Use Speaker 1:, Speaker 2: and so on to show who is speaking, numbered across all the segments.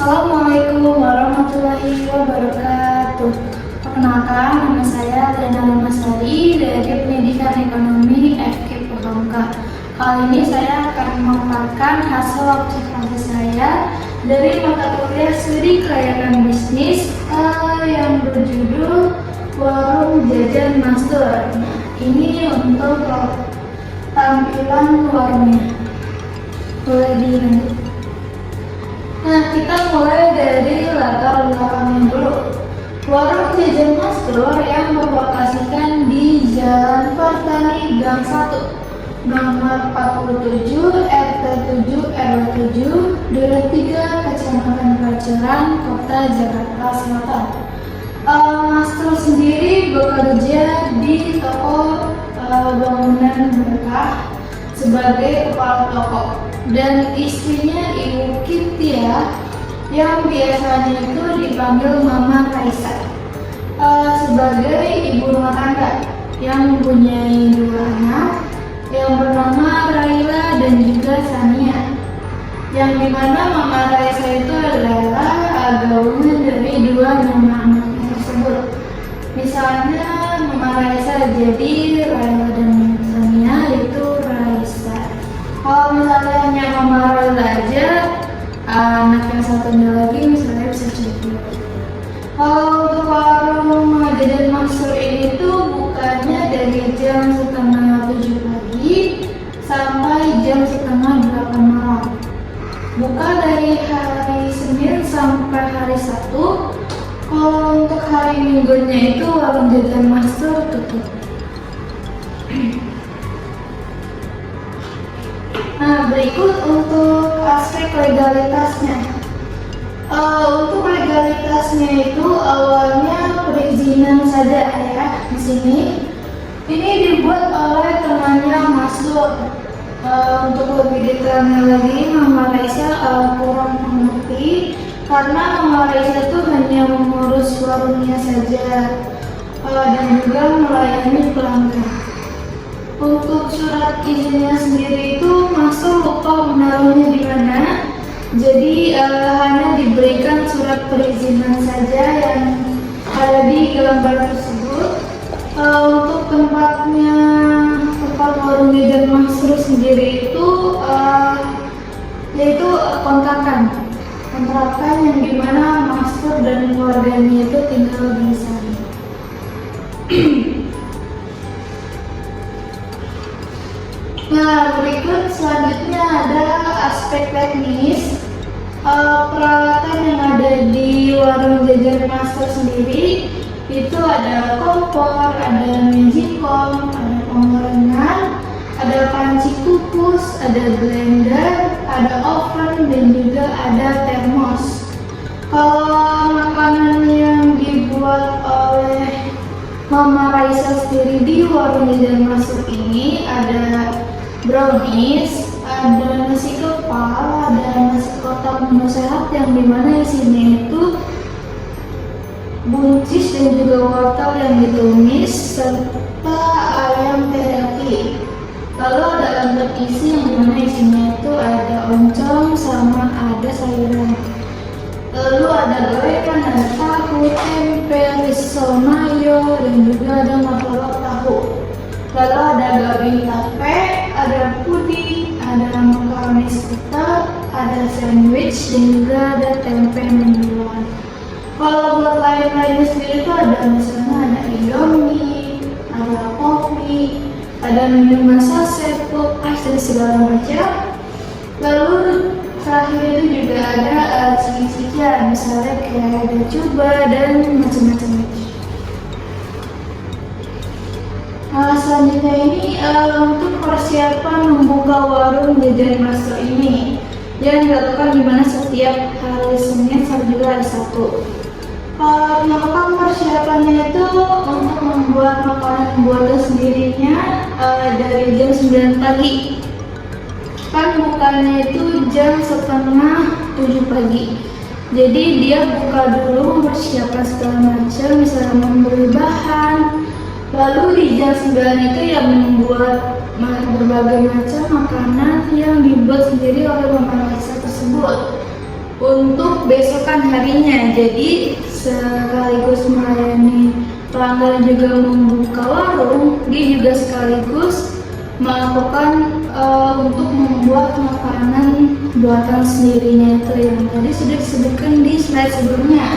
Speaker 1: Assalamualaikum warahmatullahi wabarakatuh. Perkenalkan, nama saya Lena Masari dari Pendidikan Ekonomi FK Hamka. Kali ini saya akan memaparkan hasil observasi saya dari mata kuliah studi kelayakan bisnis yang berjudul Warung Jajan Master. Nah, ini untuk tampilan warungnya. Boleh dilanjut. Nah, kita mulai dari latar belakangnya dulu. Warung Jajan Master yang berlokasikan di Jalan Partani Gang 1, nomor 47, RT 7, RW 7, Duren 3, Kecamatan Pancoran, Kota Jakarta Selatan. Master sendiri bekerja di toko bangunan berkah sebagai kepala toko, dan istrinya Ibu Kintia yang biasanya itu dipanggil Mama Raisa sebagai ibu rumah tangga yang mempunyai 2 anak yang bernama Raila dan juga Sania, yang dimana Mama Raisa itu adalah gabungan dari 2 nama anaknya tersebut. Misalnya Mama Raisa jadi Raila dan Sania itu Raisa. Kalau misalnya hanya Mama Raila aja, anak yang satunya lagi misalnya bisa jadi. Kalau untuk warung Jajan Master ini tuh bukannya dari jam setengah 7 pagi sampai jam setengah 8 malam. Buka dari hari Senin sampai hari Sabtu. Kalau untuk hari Minggunya itu warung Jajan Master tutup. Nah, berikut untuk aspek legalitasnya. Untuk legalitasnya itu awalnya perizinan saja ya di sini. Ini dibuat oleh temannya Mas Dur. Untuk lebih detailnya lagi, Mama Raisa kurang mengerti karena Mama Raisa itu hanya mengurus warungnya saja dan juga melayani pelanggan. Untuk surat izinnya sendiri itu Master lupa menaruhnya di mana. Jadi hanya diberikan surat perizinan saja yang ada di gambar tersebut. Untuk tempat warung Jajan Master sendiri itu yaitu kontrakan yang dimana Master dan keluarganya itu tinggal di sana. Nah, berikut selanjutnya ada aspek teknis. Peralatan yang ada di warung Jajan Master sendiri itu ada kompor, ada magicom, ada penggorengan, ada panci kukus, ada blender, ada oven, dan juga ada termos. Kalau makanan yang dibuat oleh Mama Raisa sendiri di warung Jajan Master ini ada brownies, ada nasi kepal, ada nasi kotak menu sehat yang dimana isinya itu buncis dan juga wortel yang ditumis serta ayam teriyaki. Lalu ada lembut isi yang dimana isinya itu ada oncom sama ada sayuran. Lalu ada gorengan, ada tahu, tempe, risol mayo, dan juga ada martabak tahu. Lalu ada gabi tape, ada puding, ada makaroni sekitar, ada sandwich, dan juga ada tempe mendoan. Kalau buat lain-lainnya sendiri itu ada misalnya ada indomie, ada kopi, ada minuman saset, es dan segala macam. Lalu terakhir itu juga ada ciki-cikian, misalnya kayak ada coba dan macam-macam lagi. Selanjutnya ini untuk persiapan membuka warung Jajan Master ini yang dilakukan di mana setiap hari Senin sampai juga hari Sabtu. Melakukan persiapannya itu untuk membuat makanan buatan sendirinya dari jam 9 pagi. Kan bukanya itu jam setengah 7 pagi. Jadi dia buka dulu, mempersiapkan segala macam, misalnya membeli bahan. Lalu di jam 9 itu yang membuat berbagai macam makanan yang dibuat sendiri oleh Mama Raisa tersebut. untuk besokan harinya. Jadi sekaligus melayani pelanggan juga membuka warung, dia juga sekaligus melakukan untuk membuat makanan buatan sendirinya itu yang tadi sudah disebutkan di slide sebelumnya.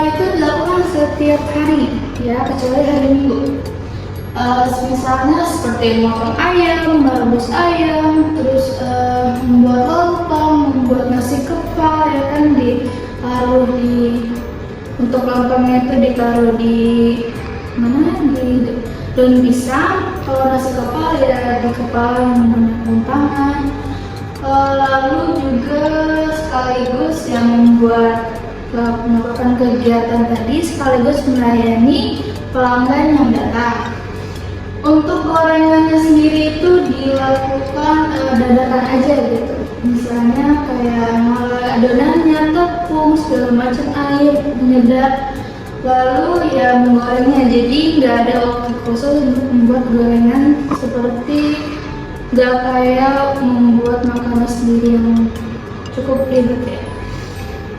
Speaker 1: Itu dilakukan setiap hari ya, kecuali hari Minggu. Misalnya seperti memotong ayam, merebus ayam, terus membuat lontong, membuat nasi kepal, ya kan, ditaruh di, untuk lontongnya itu ditaruh di mana, di daun pisang. Kalau nasi kepal ya di kepala menggunakan tangan. Lalu juga sekaligus yang melakukan kegiatan tadi sekaligus melayani pelanggan yang datang. Untuk gorengannya sendiri itu dilakukan dadakan aja gitu. Misalnya kayak adonannya, tepung, segala macam, air, penyedap. Lalu ya menggorengnya, jadi nggak ada waktu khusus untuk membuat gorengan, seperti nggak kayak membuat makanan sendiri yang cukup ribet ya.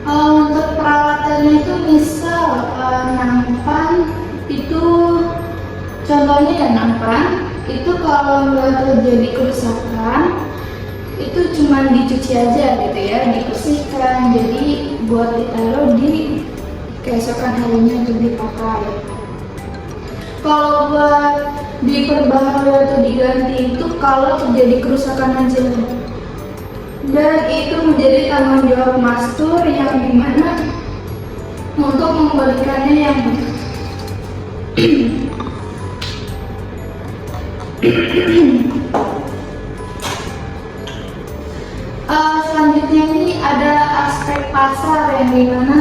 Speaker 1: Untuk peralatannya itu misal nampan itu, contohnya ya nampan itu kalau nggak terjadi kerusakan itu cuma dicuci aja gitu ya, dibersihkan, jadi buat ditaruh di keesokan harinya untuk dipakai. Kalau buat diperbaharui atau diganti itu kalau terjadi kerusakan aja, dan itu menjadi tanggung jawab master yang dimana untuk mengembalikannya yang selanjutnya ini ada aspek pasar yang dimana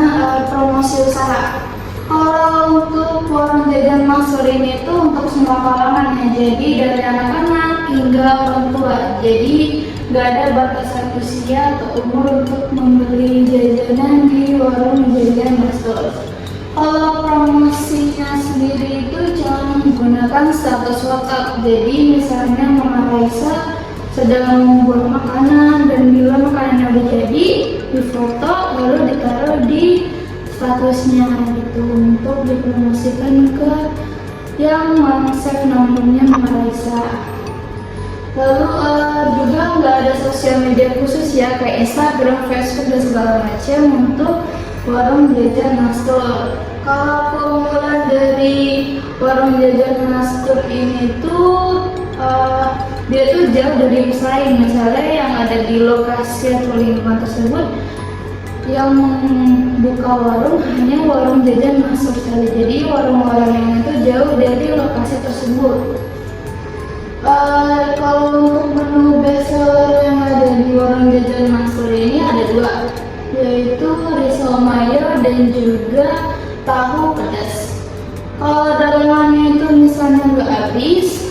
Speaker 1: promosi usaha. Kalau untuk warung jajan master ini itu untuk semua kalangan ya, jadi dari anak-anak hingga orang tua. Jadi nggak ada batasan usia atau umur untuk membeli jajanan di warung jajan master. Kalau promosinya sendiri itu jangan menggunakan status WhatsApp. Jadi misalnya Mama Raisa sedang membuat makanan dan bila makanannya udah jadi, difoto lalu ditaruh di statusnya gitu untuk dipromosikan ke yang save nomornya Mama Raisa. Lalu juga nggak ada sosial media khusus ya, kayak Instagram, Facebook dan segala macam untuk warung jajan master. Kalau keunggulan dari warung jajan master ini tuh dia tuh jauh dari pesaing. Misalnya yang ada di lokasi atau lingkungan tersebut yang buka warung hanya warung jajan master saja. Jadi warung-warung yang itu jauh dari lokasi tersebut. Kalau untuk menu bestseller yang ada di warung jajan master ini ada dua, yaitu risol mayo dan juga tahu pedas. Kalau dagangannya itu misalnya nggak habis,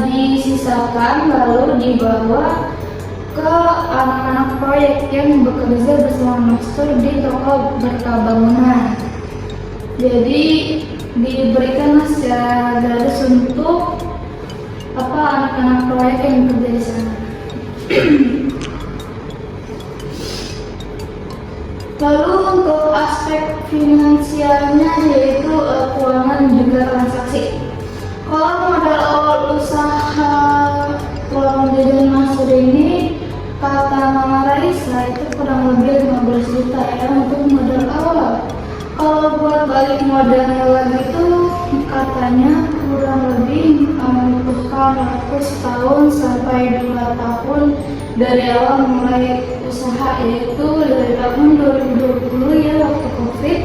Speaker 1: disisakan lalu dibawa ke anak-anak proyek yang bekerja bersama master di toko berkebangunan. Jadi diberikan secara gratis untuk anak-anak proyek yang bekerja di sana. Lalu untuk aspek finansialnya yaitu keuangan juga transaksi. Kalau modal awal usaha warung jajan master ini kata Mama Raisa itu kurang lebih 15 juta ya untuk modal awal. Kalau buat balik modalnya lagi itu katanya kurang lebih membutuhkan waktu setahun sampai 2 tahun dari awal mulai usaha, yaitu dari tahun 2020 ya waktu COVID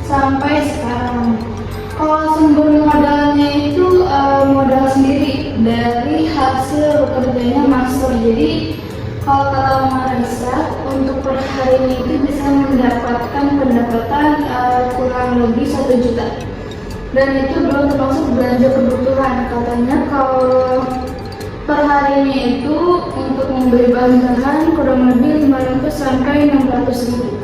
Speaker 1: sampai sekarang. Kalau sumber modalnya itu modal sendiri dari hasil bekerjanya master. Jadi kalau kata Mama Raisa untuk per hari itu bisa mendapatkan pendapatan kurang lebih 1 juta. Dan itu belum termasuk belanja kebutuhan. Katanya kalau per harinya itu untuk membeli bahan-bahan kurang lebih 500 sampai 600 ribu.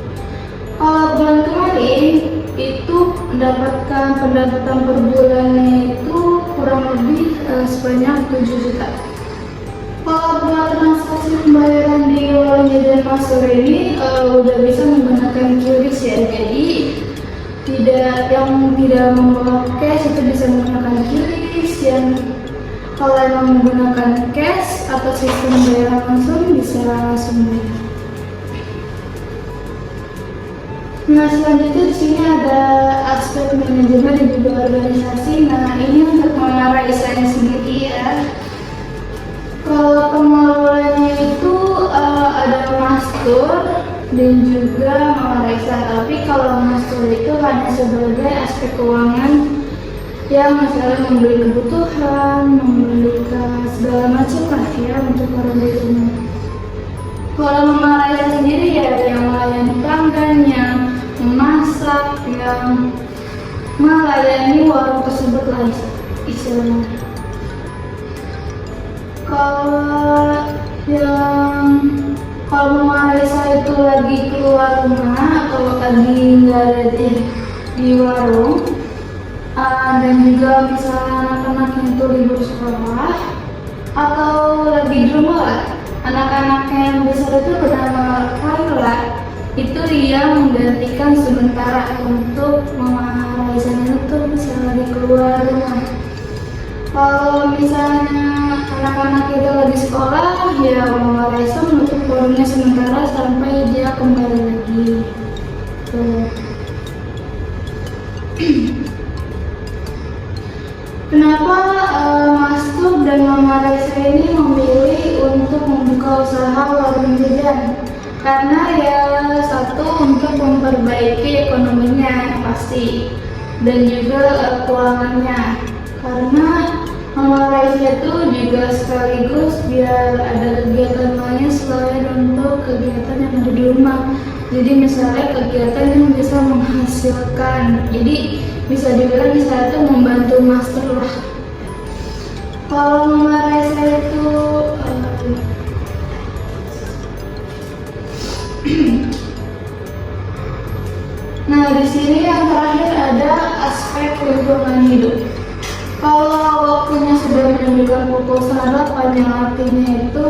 Speaker 1: Kalau bulan kemarin itu mendapatkan pendapatan per bulannya itu kurang lebih sebanyak 7 juta. Kalau buat transaksi pembayaran di warung jajan Mastur ini udah bisa menggunakan QRIS ya, jadi yang tidak membawa cash itu bisa menggunakan QRIS, yang kalau emang menggunakan cash atau sistem pembayaran langsung bisa langsung bayar. Nah, selanjutnya di sini ada aspek manajemen dan juga organisasi. Nah, ini untuk mengarah istilahnya sendiri ya. Kalau pengelolanya itu ada Mastur dan juga Mawarisa. Tapi kalau Mastur itu hanya sebagai aspek keuangan yang misalnya membeli kebutuhan, membeli segala macam lah ya untuk orang di rumah. Kalau Mawarisa sendiri ya yang melayani pelanggan, yang memasak, yang melayani warung tersebut lah istilahnya. Kalau Mawarisa itu lagi keluar rumah atau lagi nggak ada di warung, dan juga misalnya anak-anaknya itu libur sekolah atau lagi di rumah lah, anak-anaknya yang besar itu bernama Kaila, itu dia menggantikan sementara untuk Mawarisa itu misalnya lagi keluar rumah. Kalau misalnya anak-anak itu lagi sekolah, ya Mawarisa menutup warungnya sementara sampai dia kembali lagi. Kenapa Mastur dan Mawarisa ini memilih untuk membuka usaha warung jajan? Karena ya satu untuk memperbaiki ekonominya pasti, dan juga keuangannya. Karena Mawarisa itu juga sekaligus biar ada kegiatan lain selain untuk kegiatan yang ada di rumah. Jadi misalnya kegiatan yang bisa menghasilkan, jadi bisa dibilang misalnya itu membantu Mastur lah. Kalau Mawarisa itu nah di sini yang terakhir ada aspek lingkungan hidup. Kalau waktunya sudah menunjukkan pukul 8, yang artinya itu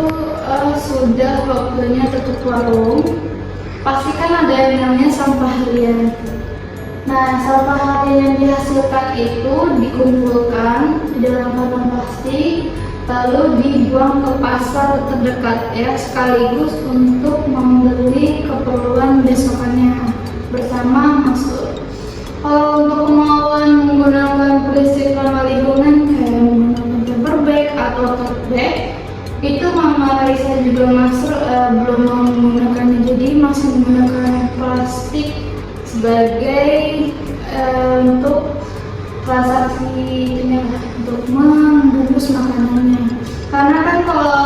Speaker 1: sudah waktunya tutup warung, pastikan ada yang namanya sampah harian. Nah, sampah harian yang dihasilkan itu dikumpulkan di dalam kantong plastik, lalu dibuang ke pasar terdekat ya, sekaligus untuk membeli keperluan besokannya bersama Mastur. Kalau untuk kemauan menggunakan plastik ramah lingkungan kayak menggunakan paper bag atau tote bag, itu Mawarisa juga Mastur belum mau menggunakannya, jadi masih menggunakan plastik sebagai untuk transaksi untuk membungkus makanannya. Karena kan kalau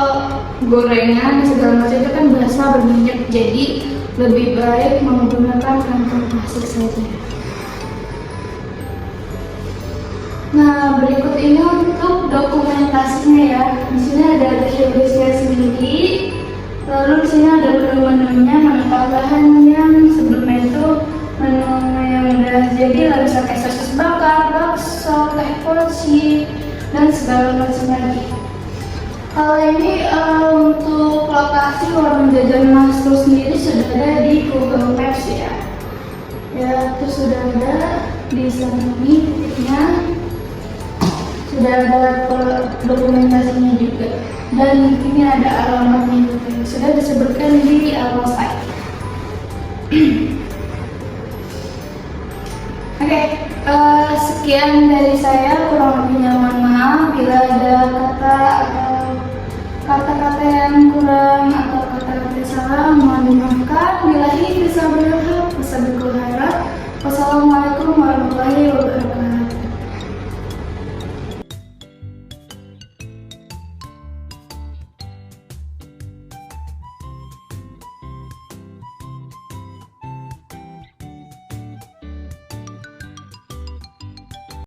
Speaker 1: gorengan segala macam itu kan basah berminyak, jadi lebih baik menggunakan kantong plastik saja. Nah, berikut ini untuk dokumentasinya ya. Di sini ada deskripsinya sendiri. Lalu di sini ada menu-menunya, menu tambahan yang sebelumnya itu menu yang udah jadi, lalu bisa kayak sosis bakar, bakso, teh poci, dan segala macam lagi. Kalau ini untuk lokasi warung jajan Mastur sendiri sudah ada di Google Maps ya. Ya, itu sudah ada di sana ini titiknya. Sudah ada dokumentasinya juga, dan ini ada alamatnya juga, sudah disebutkan di awal slide. Oke, sekian dari saya, kurang lebihnya mohon maaf bila ada kata-kata yang kurang atau kata-kata salah, mohon dimaafkan. Wassalamualaikum warahmatullahi wabarakatuh.